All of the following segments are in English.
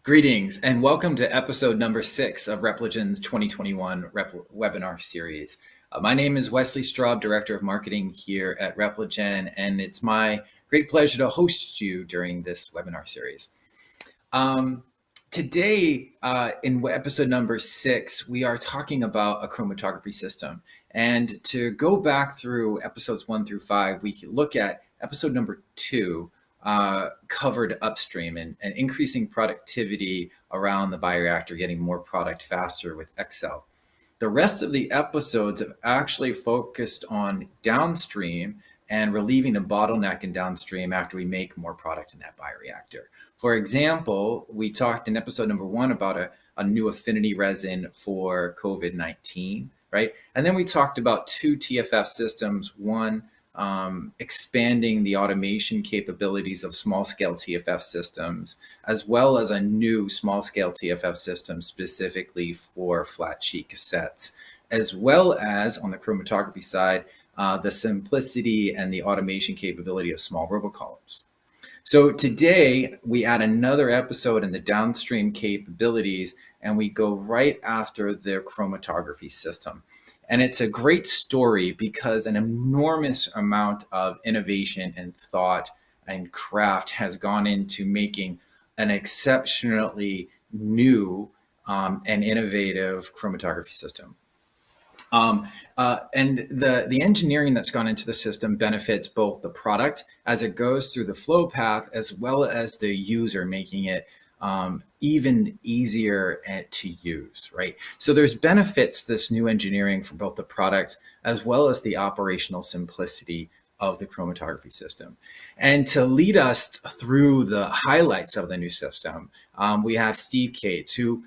Greetings and welcome to episode number 6 of Repligen's 2021 webinar series. My name is Wesley Straub, Director of Marketing here at Repligen, and it's my great pleasure to host you during this webinar series. Today, in episode number 6, we are talking about a chromatography system. And to go back through episodes 1 through 5, we can look at episode number 2, covered upstream and increasing productivity around the bioreactor, getting more product faster with Excel. The rest of the episodes have actually focused on downstream and relieving the bottleneck in downstream after we make more product in that bioreactor. For example, we talked in episode number 1 about a new affinity resin for COVID-19, right? And then we talked about 2 TFF systems, one expanding the automation capabilities of small-scale TFF systems, as well as a new small-scale TFF system specifically for flat sheet cassettes, as well as on the chromatography side, the simplicity and the automation capability of small robocolumns. So today we add another episode in the downstream capabilities, and we go right after the chromatography system. And it's a great story because an enormous amount of innovation and thought and craft has gone into making an exceptionally new and innovative chromatography system. And the engineering that's gone into the system benefits both the product as it goes through the flow path, as well as the user, making it even easier to use, right? So there's benefits, this new engineering for both the product as well as the operational simplicity of the chromatography system. And to lead us through the highlights of the new system, we have Steve Cates, who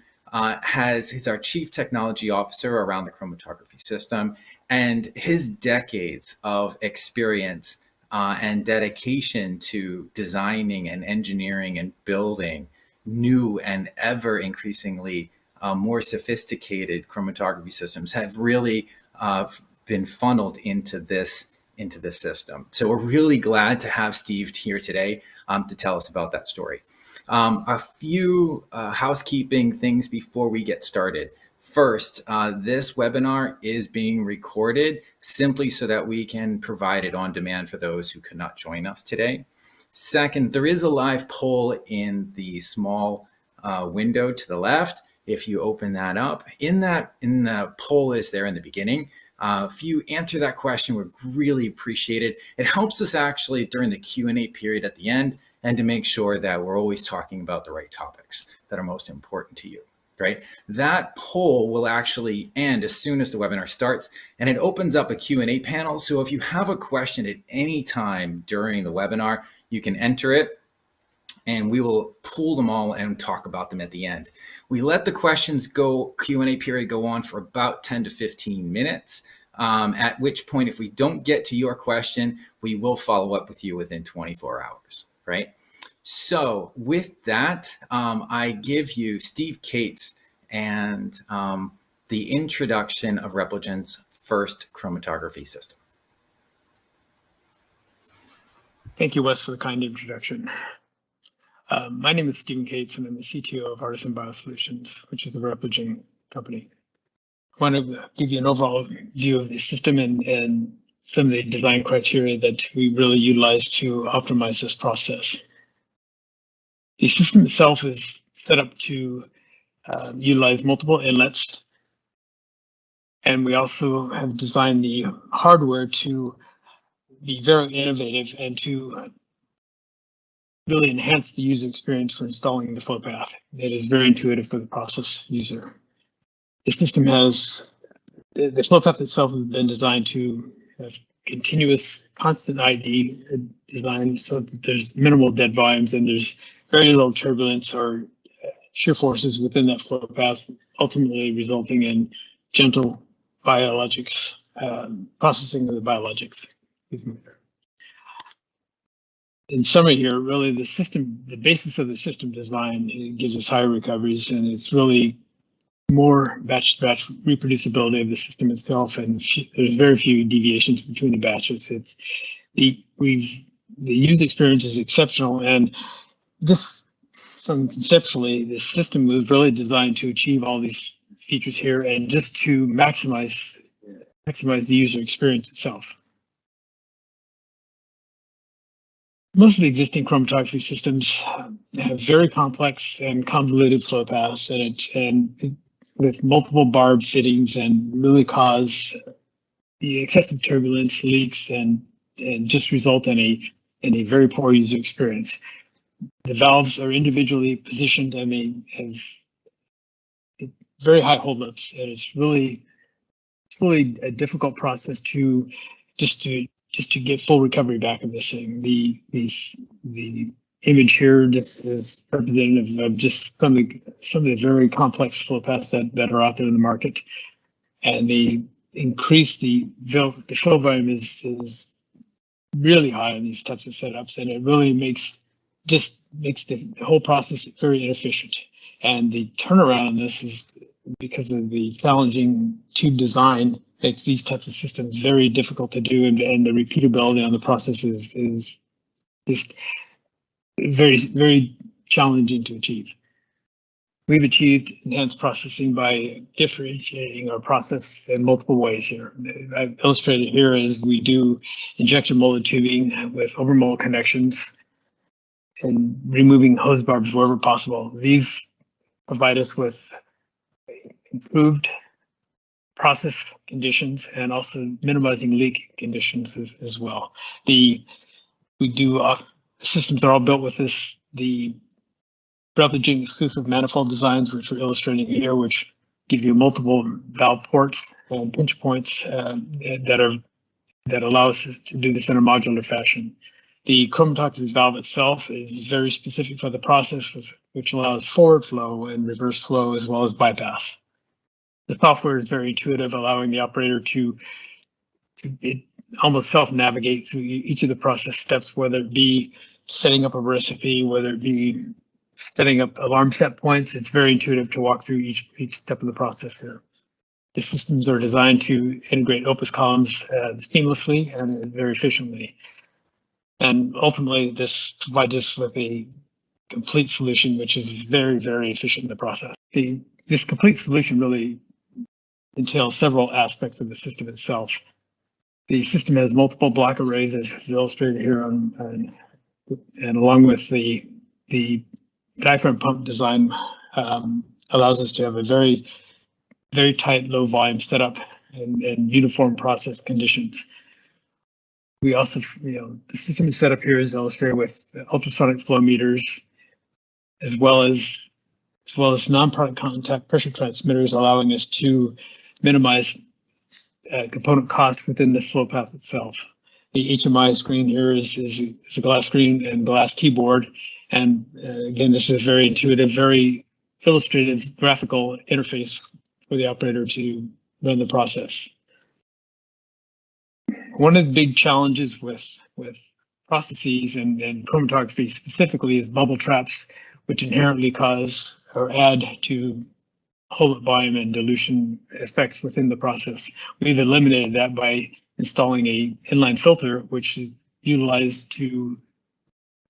he's our Chief Technology Officer around the chromatography system, and his decades of experience and dedication to designing and engineering and building new and ever increasingly more sophisticated chromatography systems have really been funneled into this system. So we're really glad to have Steve here today to tell us about that story. A few housekeeping things before we get started. First, this webinar is being recorded simply so that we can provide it on demand for those who could not join us today. Second, there is a live poll in the small window to the left. If you open that up, in the poll is there in the beginning. If you answer that question, we'd really appreciate it. It helps us actually during the Q&A period at the end, and to make sure that we're always talking about the right topics that are most important to you, right? That poll will actually end as soon as the webinar starts, and it opens up a Q&A panel. So if you have a question at any time during the webinar, you can enter it, and we will pull them all and talk about them at the end. We let the Q&A period go on for about 10 to 15 minutes, at which point, if we don't get to your question, we will follow up with you within 24 hours, right? So with that, I give you Steve Cates and the introduction of Repligen's first chromatography system. Thank you, Wes, for the kind introduction. My name is Stephen Cates, and I'm the CTO of Artisan Biosolutions, which is a Repligen company. I want to give you an overall view of the system and some of the design criteria that we really utilize to optimize this process. The system itself is set up to utilize multiple inlets, and we also have designed the hardware to be very innovative and to really enhance the user experience for installing the flow path. It is very intuitive for the process user. The system has, the flow path itself has been designed to have continuous constant ID design so that there's minimal dead volumes and there's very little turbulence or shear forces within that flow path, ultimately resulting in gentle biologics, processing of the biologics. In summary here, really the system, the basis of the system design, it gives us higher recoveries, and it's really more batch-to-batch reproducibility of the system itself, and there's very few deviations between the batches. It's the user experience is exceptional, and just conceptually, this system was really designed to achieve all these features here and just to maximize the user experience itself. Most of the existing chromatography systems have very complex and convoluted flow paths, with multiple barb fittings, and really cause the excessive turbulence, leaks, and just result in a very poor user experience. The valves are individually positioned and they have very high holdups, and it's really a difficult process to get full recovery back of this thing. The image here just is representative of just some of the very complex flow paths that are out there in the market, and the flow volume is really high in these types of setups, and it really makes the whole process very inefficient. And the turnaround on this is because of the challenging tube design, makes these types of systems very difficult to do, and the repeatability on the process is just very, very challenging to achieve. We've achieved enhanced processing by differentiating our process in multiple ways here. I've illustrated here is we do injection molded tubing with overmold connections and removing hose barbs wherever possible. These provide us with improved process conditions and also minimizing leak conditions as well. Systems are all built with the Repligen exclusive manifold designs, which we're illustrating here, which give you multiple valve ports and pinch points that allow us to do this in a modular fashion. The chromatography valve itself is very specific for the process, which allows forward flow and reverse flow as well as bypass. The software is very intuitive, allowing the operator to almost self-navigate through each of the process steps, whether it be setting up a recipe, whether it be setting up alarm set points. It's very intuitive to walk through each step of the process here. The systems are designed to integrate Opus columns seamlessly and very efficiently. And ultimately, this provides us with a complete solution, which is very, very efficient in the process. This complete solution really entails several aspects of the system itself. The system has multiple block arrays, as illustrated here, and along with the diaphragm pump design allows us to have a very, very tight low volume setup and uniform process conditions. We also, the system is set up here is illustrated with ultrasonic flow meters, as well as non-product contact pressure transmitters, allowing us to minimize component cost within the flow path itself. The HMI screen here is a glass screen and glass keyboard. And again, this is a very intuitive, very illustrative graphical interface for the operator to run the process. One of the big challenges with processes and chromatography specifically is bubble traps, which inherently cause or add to holdup volume and dilution effects within the process. We've eliminated that by installing a inline filter, which is utilized to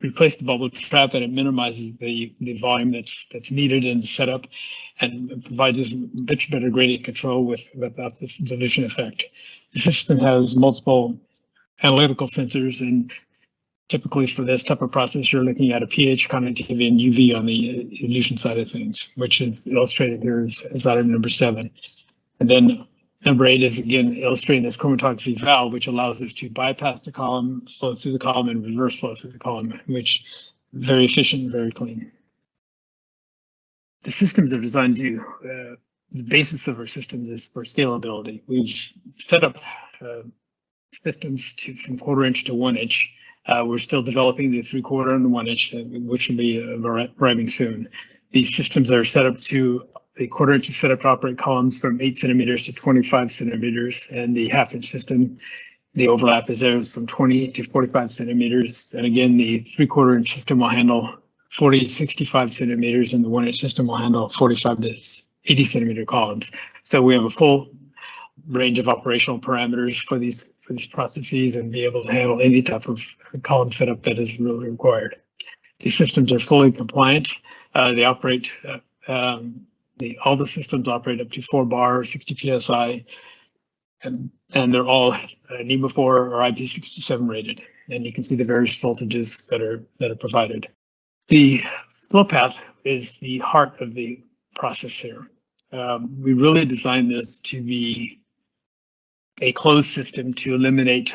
replace the bubble trap, and it minimizes the volume that's needed in the setup and provides us much better gradient control without this dilution effect. The system has multiple analytical sensors, and typically for this type of process, you're looking at a pH, conductivity, and UV on the elution side of things, which is illustrated here as item number 7. And then number 8 is again illustrating this chromatography valve, which allows us to bypass the column, flow through the column, and reverse flow through the column, which is very efficient and very clean. The systems are designed to, the basis of our systems is for scalability. We've set up systems from 1/4 inch to 1 inch. We're still developing the 3/4 and 1 inch, which will be arriving soon. These systems are set up to, the 1/4 inch is set up to operate columns from 8 centimeters to 25 centimeters, and the 1/2 inch system, the overlap is there from 20 to 45 centimeters. And again, the 3/4 inch system will handle 40 to 65 centimeters, and the 1 inch system will handle 45 to 80 centimeter columns. So we have a full range of operational parameters for these processes and be able to handle any type of column setup that is really required. These systems are fully compliant They operate, all the systems operate up to 4 bar, 60 PSI, and they're all NEMA 4 or IP67 rated. And you can see the various voltages that are provided. The flow path is the heart of the process here. We really designed this to be a closed system to eliminate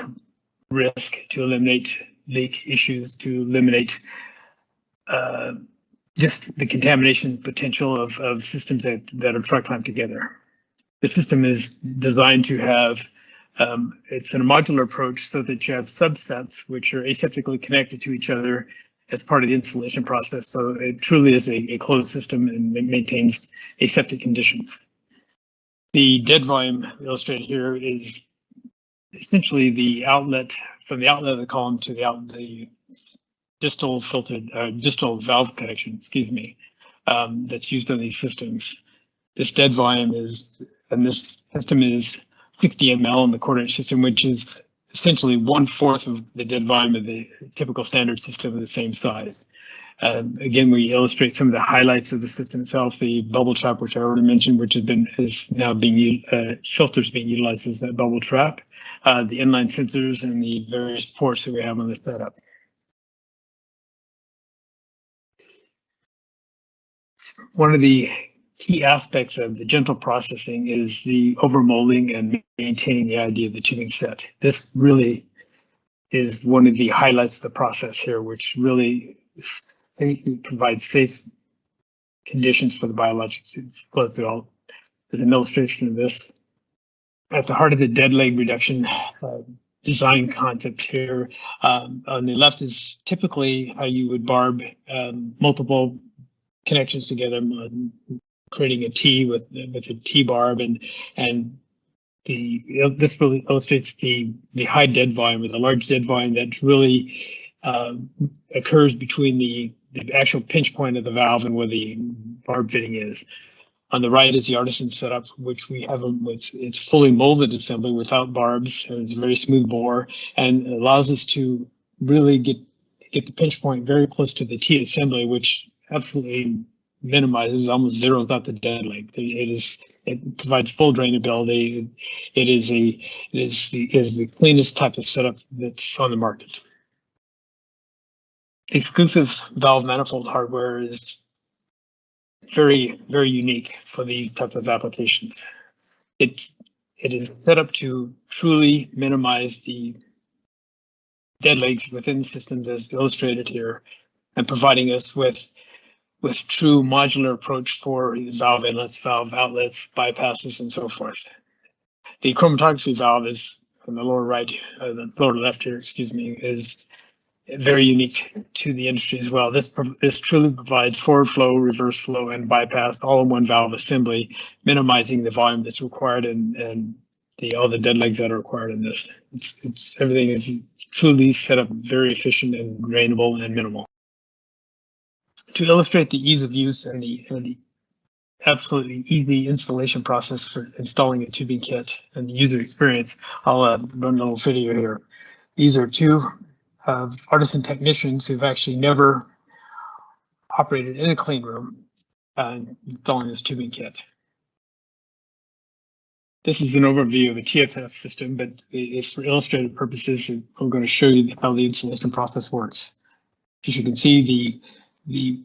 risk, to eliminate leak issues, to eliminate just the contamination potential of systems that are truck clamped together. The system is designed to have, it's a modular approach so that you have subsets which are aseptically connected to each other as part of the installation process. So it truly is a closed system and it maintains aseptic conditions. The dead volume illustrated here is essentially the outlet, from the outlet of the column to the distal valve connection, that's used on these systems. This dead volume is, and this system is 60 ml in the quarter-inch system, which is essentially 1/4 of the dead volume of the typical standard system of the same size. Again, we illustrate some of the highlights of the system itself. The bubble trap, which I already mentioned, which is now being filters being utilized as that bubble trap. The inline sensors and the various ports that we have on the setup. One of the key aspects of the gentle processing is the overmolding and maintaining the ID of the tubing set. This really is one of the highlights of the process here, which really provides safe conditions for the biologics to flow through all. There's an illustration of this. At the heart of the dead leg reduction design concept here, on the left is typically how you would barb multiple connections together, creating a T with a T barb, and this really illustrates the high dead volume, or the large dead volume that really occurs between the actual pinch point of the valve and where the barb fitting is. On the right is the artisan setup, which we have it's fully molded assembly without barbs, and it's a very smooth bore, and allows us to really get the pinch point very close to the T assembly, which absolutely minimizes, almost zeroes out the dead leg. It provides full drainability. It is the cleanest type of setup that's on the market. Exclusive valve manifold hardware is very, very unique for these types of applications. It is set up to truly minimize the dead legs within the systems as illustrated here, and providing us with true modular approach for valve inlets, valve outlets, bypasses, and so forth. The chromatography valve is on the lower right, the lower left here, is very unique to the industry as well. This truly provides forward flow, reverse flow, and bypass all in one valve assembly, minimizing the volume that's required and all the dead legs that are required in this. It's everything is truly set up very efficient and drainable and minimal. To illustrate the ease of use and the absolutely easy installation process for installing a tubing kit and the user experience, I'll run a little video here. These are two artisan technicians who've actually never operated in a clean room installing this tubing kit. This is an overview of a TFF system, but it's for illustrative purposes. I'm going to show you how the installation process works. As you can see, the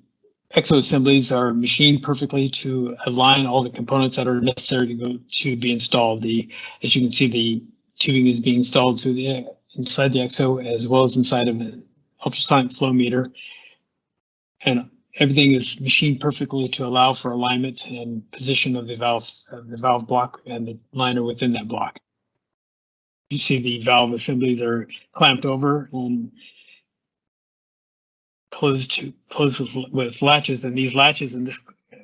exo assemblies are machined perfectly to align all the components that are necessary to be installed. As you can see, the tubing is being installed to inside the exo as well as inside of an ultrasonic flow meter, and everything is machined perfectly to allow for alignment and position of the valve block and the liner within that block. You see the valve assemblies are clamped over and closed with latches, and these latches in this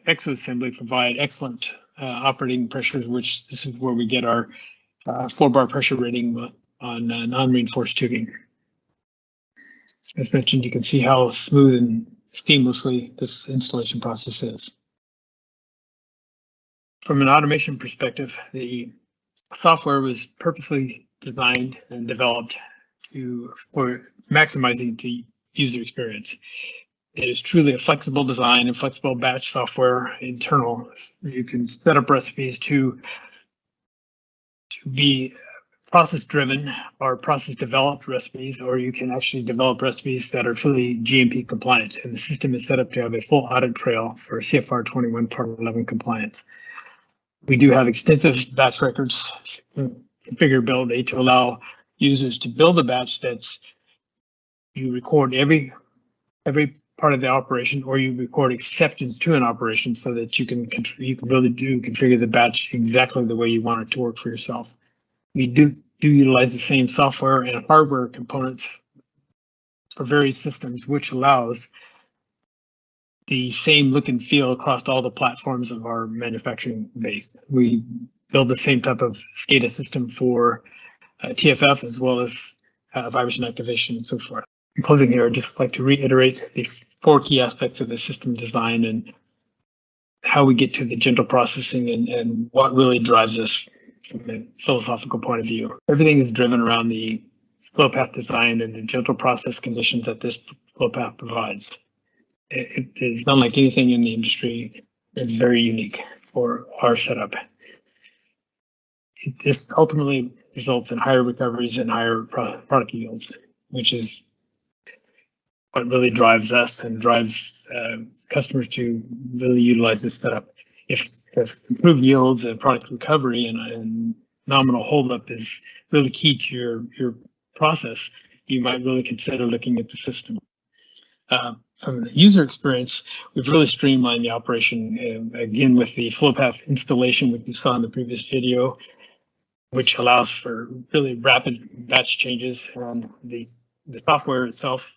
exo assembly provide excellent operating pressures, which this is where we get our 4 bar pressure rating on non-reinforced tubing. As mentioned, you can see how smooth and seamlessly this installation process is. From an automation perspective, the software was purposely designed and developed for maximizing the user experience. It is truly a flexible design and flexible batch software internal. You can set up recipes to be process driven or process developed recipes, or you can actually develop recipes that are truly GMP compliant. And the system is set up to have a full audit trail for CFR 21 Part 11 compliance. We do have extensive batch records configurability to allow users to build a batch that's you record every part of the operation, or you record exceptions to an operation so that you can really do configure the batch exactly the way you want it to work for yourself. We do utilize the same software and hardware components for various systems, which allows the same look and feel across all the platforms of our manufacturing base. We build the same type of SCADA system for TFF as well as virus inactivation and so forth. In closing here, I'd just like to reiterate the 4 key aspects of the system design and how we get to the gentle processing and what really drives us from a philosophical point of view. Everything is driven around the flow path design and the gentle process conditions that this flow path provides. It is unlike anything in the industry. It's very unique for our setup. This ultimately results in higher recoveries and higher product yields, which is what really drives us and drives customers to really utilize this setup. If improved yields and product recovery and nominal holdup is really key to your process, you might really consider looking at the system. From the user experience, we've really streamlined the operation, again, with the flow path installation, which you saw in the previous video, which allows for really rapid batch changes. The software itself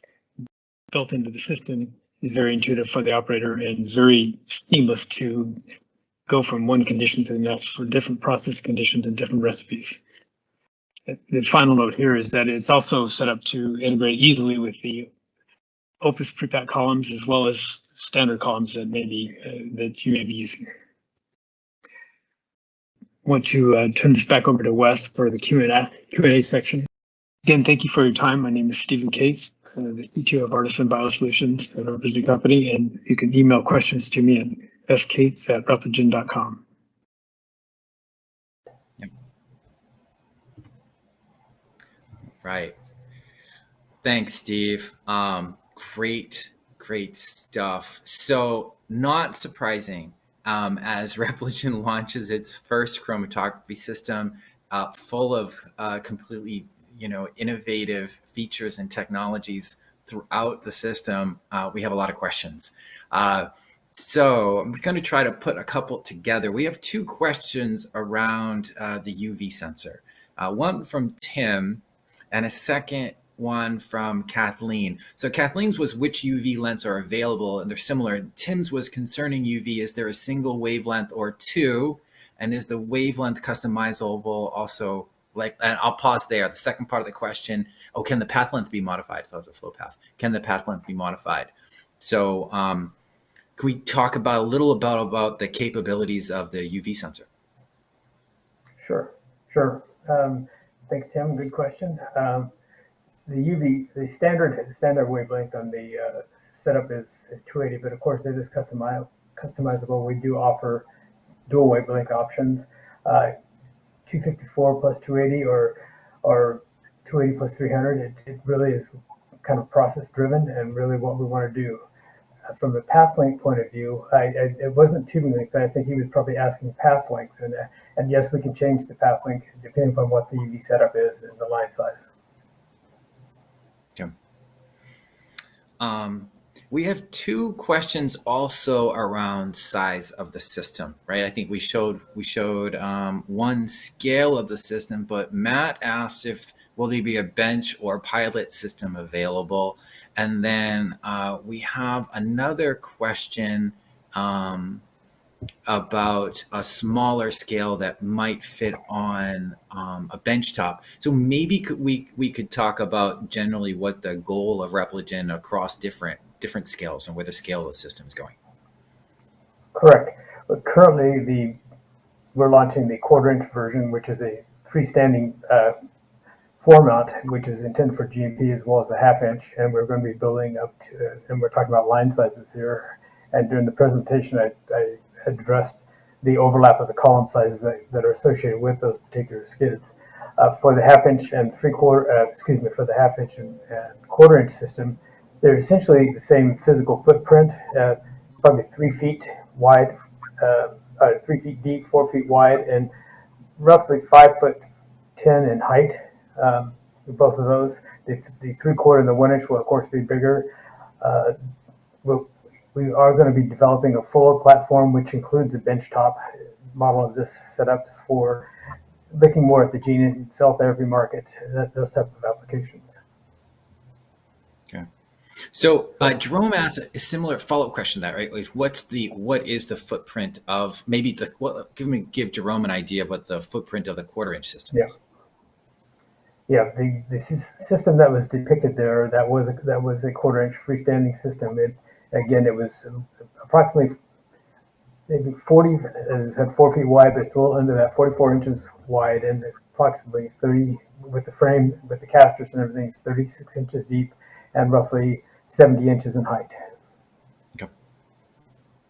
built into the system is very intuitive for the operator and very seamless to go from one condition to the next for different process conditions and different recipes. The final note here is that it's also set up to integrate easily with the Opus prepack columns as well as standard columns that that you may be using. I want to turn this back over to Wes for the Q&A section. Again, thank you for your time. My name is Stephen Cates, the CTO of Artisan Biosolutions at Repligen Company, and you can email questions to me at scates@repligen.com. Yep. Right. Thanks, Steve. Great stuff. So, not surprising, as Repligen launches its first chromatography system, full of completely, innovative features and technologies throughout the system, we have a lot of questions. So I'm going to try to put a couple together. We have 2 questions around the UV sensor. One from Tim, and a second one from Kathleen. So Kathleen's was which UV lens are available, and they're similar. Tim's was concerning UV. Is there a single wavelength or 2? And is the wavelength customizable also? And I'll pause there. The second part of the question, can the path length be modified? So it's a flow path. Can the path length be modified? So can we talk a little about the capabilities of the UV sensor? Sure. Thanks, Tim. Good question. The standard wavelength on the setup is 280, but of course it is customizable. We do offer dual wavelength options, 254 plus 280 or 280 plus 300. It really is kind of process driven and really what we want to do. From a path length point of view, it wasn't tubing length, but I think he was probably asking path length. And yes, we can change the path length depending upon what the UV setup is and the line size. We have 2 questions also around size of the system, right? I think we showed one scale of the system, but Matt asked will there be a bench or pilot system available? And then we have another question about a smaller scale that might fit on a benchtop. So maybe we could talk about generally what the goal of Repligen across different scales and where the scale of the system is going. Correct. But currently, we're launching the 1/4 inch version, which is a freestanding floor mount, which is intended for GMP, as well as a half inch. And we're going to be building up to, and we're talking about line sizes here. And during the presentation, I addressed the overlap of the column sizes that are associated with those particular skids. For the half inch and for the half inch and quarter inch system, they're essentially the same physical footprint. It's probably 3 feet wide, 3 feet deep, 4 feet wide, and roughly 5'10" in height. Both of those, the 3/4 and the 1 inch will of course be bigger. We are going to be developing a fuller platform, which includes a benchtop model of this setup for looking more at the gene and cell therapy market, those type of applications. Okay. So Jerome asked a similar follow-up question to that, right? Like, what is the footprint of maybe give Jerome an idea of what the footprint of the quarter-inch system is? Yeah, the system that was depicted there, that was a quarter-inch freestanding system. It was approximately maybe 40, as I said, 4 feet wide, but it's a little under that, 44 inches wide, and approximately 30 with the frame, with the casters and everything. It's 36 inches deep and roughly 70 inches in height. Okay.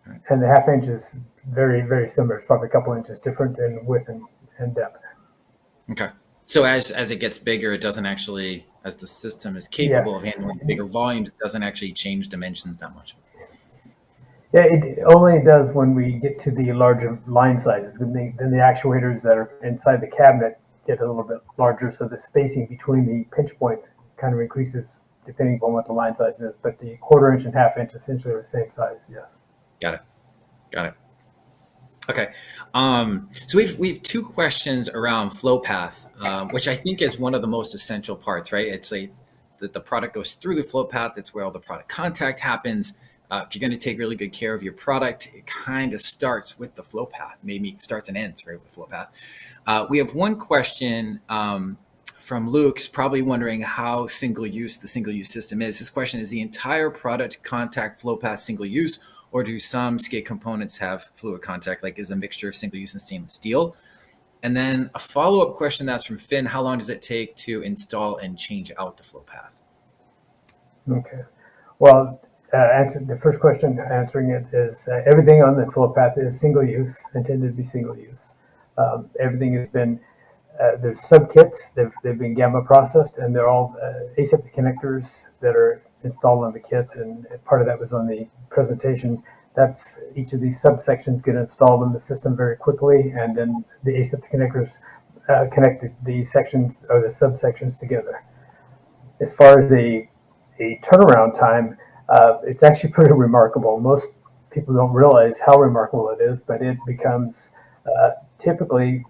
All right. And the half inch is very, very similar. It's probably a couple inches different in width and depth. Okay. So as it gets bigger, it doesn't actually, as the system is capable of handling bigger volumes, it doesn't actually change dimensions that much. Yeah, it only does when we get to the larger line sizes. Then the actuators that are inside the cabinet get a little bit larger, so the spacing between the pinch points kind of increases depending upon what the line size is. But the quarter-inch and half-inch essentially are the same size. Yes. Got it. Okay. So we've two questions around flow path, which I think is one of the most essential parts, right? It's like that the product goes through the flow path. It's where all the product contact happens. If you're going to take really good care of your product, it kind of starts with the flow path. Maybe it starts and ends right with the flow path. We have one question from Luke's probably wondering how single-use the single-use system is. This question is the entire product contact flow path single-use, or do some skid components have fluid contact, like is a mixture of single-use and stainless steel? And then a follow-up question that's from Finn, how long does it take to install and change out the flow path? Okay. Well, the first question, answering it, is everything on the flow path is single-use, intended to be single-use. Everything has been, there's sub-kits, they've been gamma processed, and they're all aseptic connectors that are installed on the kit, and part of that was on the presentation. That's each of these subsections get installed in the system very quickly, and then the aseptic connectors connect the sections or the subsections together. As far as a turnaround time, it's actually pretty remarkable. Most people don't realize how remarkable it is, but it becomes typically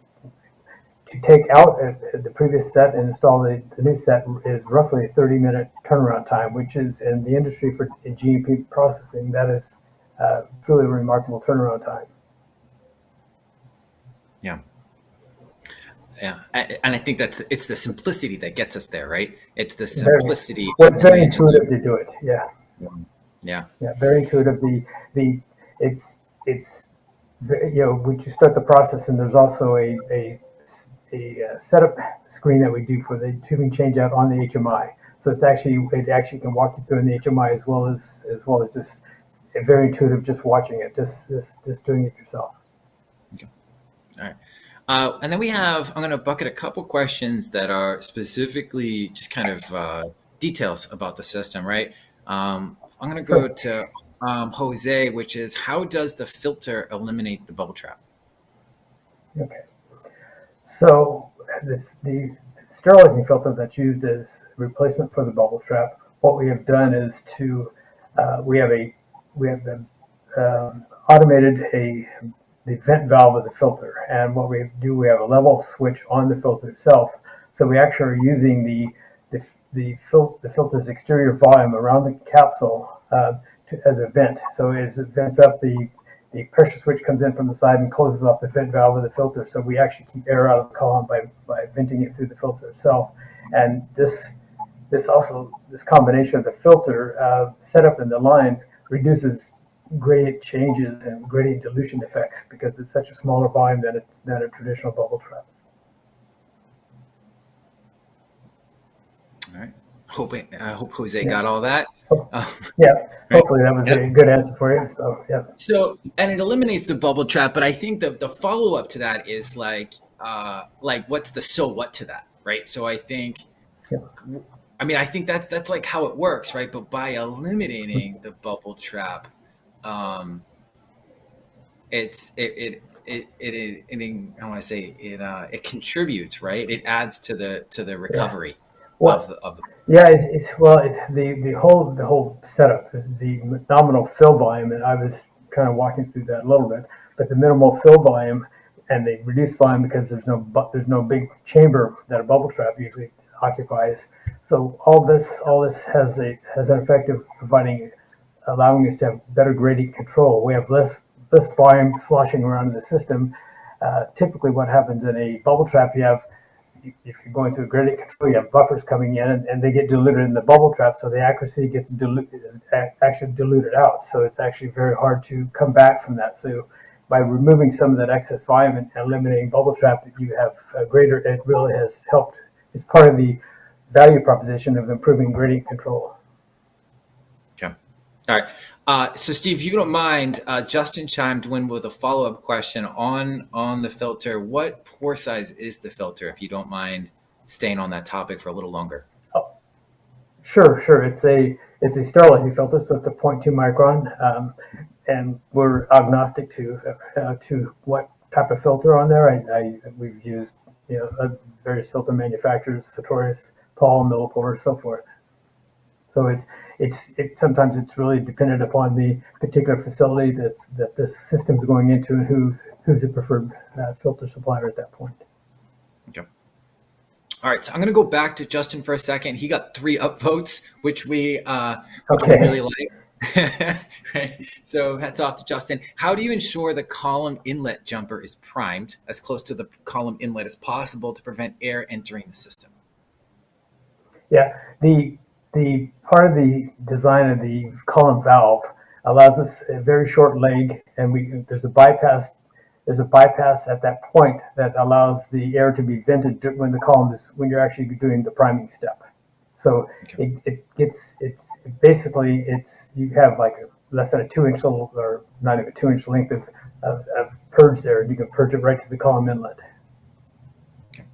to take out the previous set and install the new set is roughly a 30-minute turnaround time, which is in the industry for GMP processing, that is truly a remarkable turnaround time. Yeah, and I think it's the simplicity that gets us there, right? It's the simplicity. It's very intuitive to do it. Yeah. Very intuitive. It's once you start the process, and there's also a setup screen that we do for the tubing changeout on the HMI. So it actually can walk you through in the HMI as well as just very intuitive, just watching it, just doing it yourself. Okay. All right. And then I'm going to bucket a couple questions that are specifically just kind of details about the system, right? I'm going to go to Jose, which is, how does the filter eliminate the bubble trap? Okay. So the sterilizing filter that's used as replacement for the bubble trap, what we have done is we have automated the vent valve of the filter, and what we do, we have a level switch on the filter itself. So we actually are using the filter's exterior volume around the capsule as a vent. So as it vents up, the pressure switch comes in from the side and closes off the vent valve of the filter. So we actually keep air out of the column by venting it through the filter itself. And this combination of the filter setup in the line reduces gradient changes and gradient dilution effects because it's such a smaller volume than a traditional bubble trap. I hope Jose Yeah. got all that. Yeah, Right. hopefully that was a good answer for you. So yeah. So, and it eliminates the bubble trap, but I think the follow up to that is what's the so what to that, right? So I think, Yeah. I think that's like how it works, right? But by eliminating the bubble trap, um, I want to say it contributes, right? It adds to the Yeah. recovery Well, of the yeah, it's the whole setup, the nominal fill volume, and I was kind of walking through that a little bit, but the minimal fill volume and the reduced volume because there's no big chamber that a bubble trap usually occupies. So all this has an effect of allowing us to have better gradient control. We have less volume sloshing around in the system. Typically, what happens in a bubble trap, if you're going through gradient control, you have buffers coming in and they get diluted in the bubble trap, so the accuracy gets actually diluted out. So it's actually very hard to come back from that. So by removing some of that excess volume and eliminating bubble trap, you have a greater. It really has helped. It's part of the value proposition of improving gradient control. Okay. All right. So, Steve, if you don't mind, Justin chimed in with a follow-up question on the filter. What pore size is the filter, if you don't mind staying on that topic for a little longer? Oh, sure. It's a sterilizing filter, so it's a 0.2 micron, and we're agnostic to what type of filter on there. We've used various filter manufacturers, Sartorius, Paul, Millipore, so forth. So sometimes it's really dependent upon the particular facility that this system's going into and who's the preferred filter supplier at that point. Okay. All right, so I'm going to go back to Justin for a second. He got 3 upvotes, which we really like. Right. So hats off to Justin. How do you ensure the column inlet jumper is primed as close to the column inlet as possible to prevent air entering the system? Yeah, the part of the design of the column valve allows us a very short leg, and there's a bypass. There's a bypass at that point that allows the air to be vented when you're actually doing the priming step. So Okay. you have like less than a 2 inch or not even 2 inch length of purge there, and you can purge it right to the column inlet. Okay.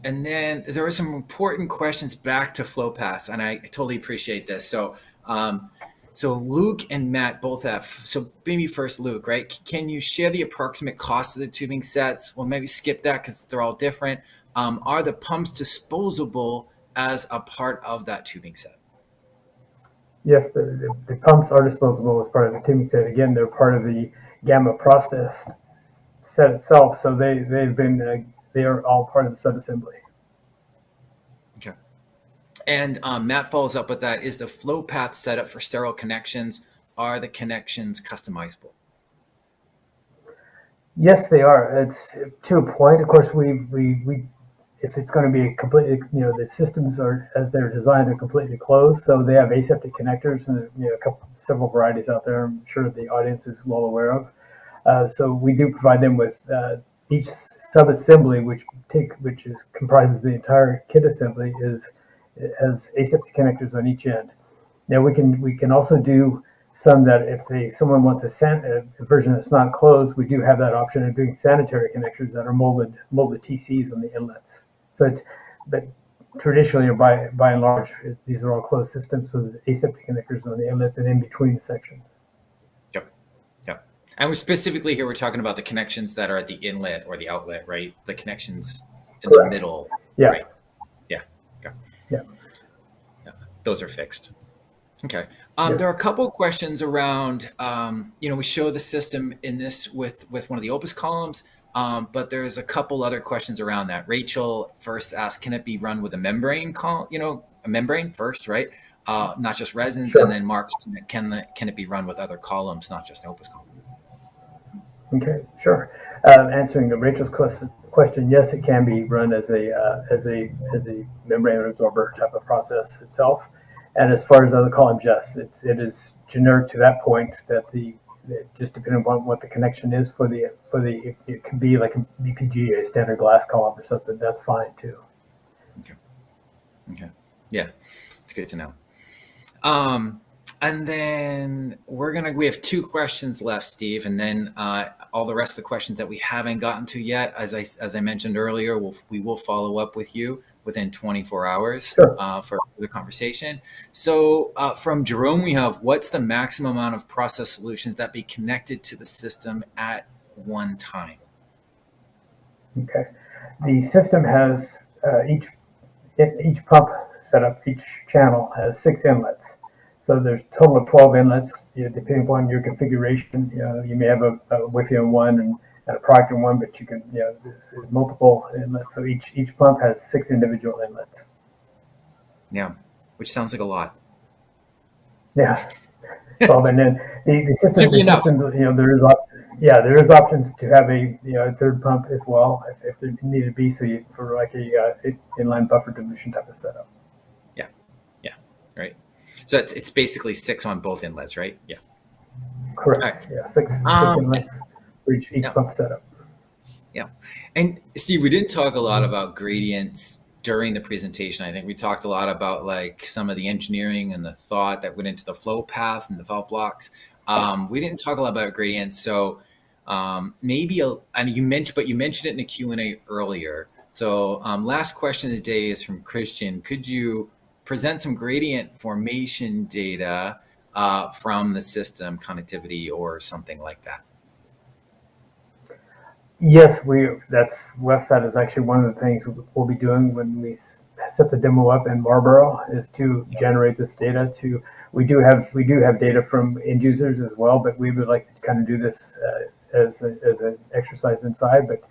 And then there were some important questions back to FlowPaths, and I totally appreciate this. So Luke and Matt both have. So maybe first Luke, right? Can you share the approximate cost of the tubing sets? Well, maybe skip that because they're all different. Are the pumps disposable as a part of that tubing set? Yes, the pumps are disposable as part of the tubing set. Again, they're part of the gamma process set itself, so they are all part of the subassembly. Okay. And Matt follows up with that. Is the FlowPath setup for sterile connections? Are the connections customizable? Yes, they are. It's to a point. Of course, we if it's going to be completely, the systems are as they're designed are completely closed, so they have aseptic connectors and several varieties out there. I'm sure the audience is well aware of. So we do provide them with each subassembly, which comprises the entire kit assembly, has aseptic connectors on each end. Now we can also do some that if someone wants a version that's not closed, we do have that option of doing sanitary connectors that are molded TCs on the inlets. So but traditionally, or by and large, these are all closed systems, so the aseptic connectors on the inlets and in between the sections. Yep. And we're talking about the connections that are at the inlet or the outlet, right? The connections in Correct. The middle. Yeah. Right. Yeah. Okay. Yeah. Those are fixed. Okay. Yes. There are a couple of questions around, we show the system in this with one of the Opus columns, but there's a couple other questions around that. Rachel first asked, can it be run with a membrane a membrane first, right? Not just resins. Sure. And then Mark, can it be run with other columns, not just Opus column? Okay, sure. Answering Rachel's question, yes, it can be run as a membrane absorber type of process itself. And as far as other columns, yes, it is generic to that point that just depending on what the connection is for the it could be like a BPG, a standard glass column or something. That's fine too. Okay. Yeah, it's good to know. And then we have 2 questions left, Steve, and then all the rest of the questions that we haven't gotten to yet, as I mentioned earlier, we will follow up with you within 24 hours Sure. for the conversation. So from Jerome, we have, what's the maximum amount of process solutions that be connected to the system at one time? Okay. The system has each pump setup, each channel has 6 inlets. So there's a total of 12 inlets, depending upon your configuration. You may have a Wi-Fi one and a product in one, but you can, there's multiple inlets. So each pump has 6 individual inlets. Yeah, which sounds like a lot. Yeah. Well, and then the system, there is options to have a third pump as well if there needed to be, for like a inline buffer dilution type of setup. Yeah, right. So it's basically 6 on both inlets, right? Yeah. Correct. Right. Yeah, six inlets for each pump setup. Yeah. And Steve, we didn't talk a lot about gradients during the presentation. I think we talked a lot about like some of the engineering and the thought that went into the flow path and the valve blocks. We didn't talk a lot about gradients. So you mentioned it in the Q&A earlier. So last question of the day is from Christian. Could you present some gradient formation data from the system connectivity or something like that? Yes, that's Westside is actually one of the things we'll be doing when we set the demo up in Marlboro, is to generate this data. We do have data from end users as well, but we would like to kind of do this as an exercise inside. But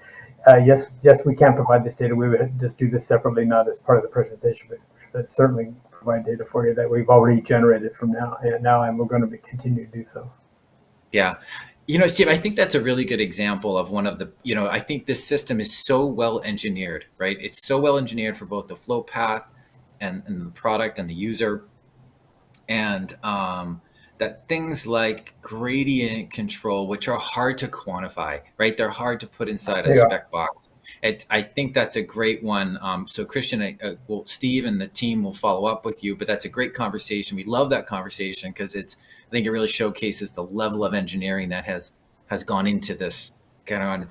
yes, we can provide this data. We would just do this separately, not as part of the presentation, but certainly provide data for you that we've already generated from now, and we're going to continue to do so. Yeah. Steve, I think that's a really good example of one of the, I think this system is so well engineered, right? It's so well engineered for both the flow path and the product and the user. And that things like gradient control, which are hard to quantify, right? They're hard to put inside a spec box. I think that's a great one. So Christian, Steve and the team will follow up with you, but that's a great conversation. We love that conversation because I think it really showcases the level of engineering that has gone into this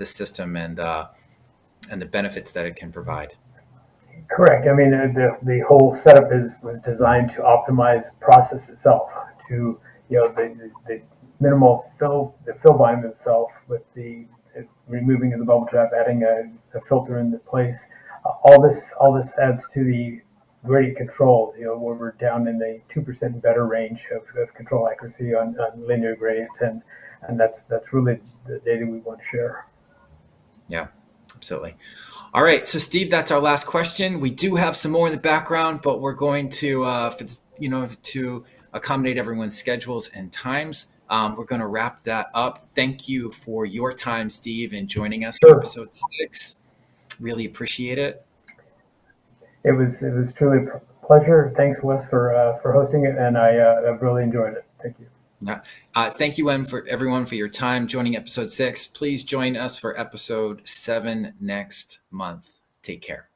system and the benefits that it can provide. Correct. I mean, the whole setup was designed to optimize process itself, to the minimal fill volume itself, with the removing of the bubble trap, adding a filter into place. All this adds to the gradient controls. Where we're down in the 2% better range of control accuracy on linear gradient, and that's really the data we want to share. Yeah, absolutely. All right, so Steve, that's our last question. We do have some more in the background, but we're going to, to accommodate everyone's schedules and times, we're going to wrap that up. Thank you for your time, Steve, and joining us for episode 6. Really appreciate it. It was truly a pleasure. Thanks, Wes, for hosting it, and I've really enjoyed it. Thank you. Thank you, everyone, for your time joining episode 6. Please join us for episode 7 next month. Take care.